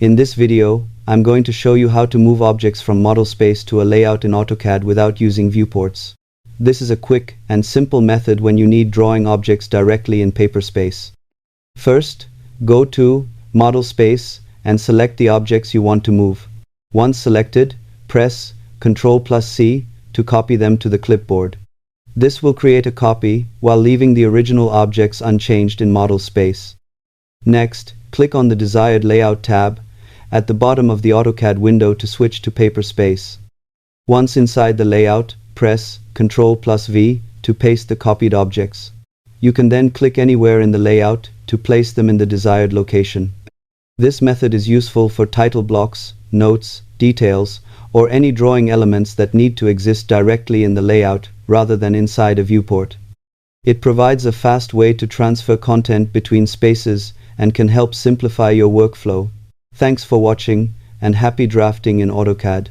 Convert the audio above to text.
In this video, I'm going to show you how to move objects from model space to a layout in AutoCAD without using viewports. This is a quick and simple method when you need drawing objects directly in paper space. First, go to Model Space and select the objects you want to move. Once selected, press Ctrl+C to copy them to the clipboard. This will create a copy while leaving the original objects unchanged in model space. Next, click on the desired Layout tab at the bottom of the AutoCAD window to switch to paper space. Once inside the layout, press Ctrl+V to paste the copied objects. You can then click anywhere in the layout to place them in the desired location. This method is useful for title blocks, notes, details, or any drawing elements that need to exist directly in the layout rather than inside a viewport. It provides a fast way to transfer content between spaces and can help simplify your workflow. Thanks for watching, and happy drafting in AutoCAD.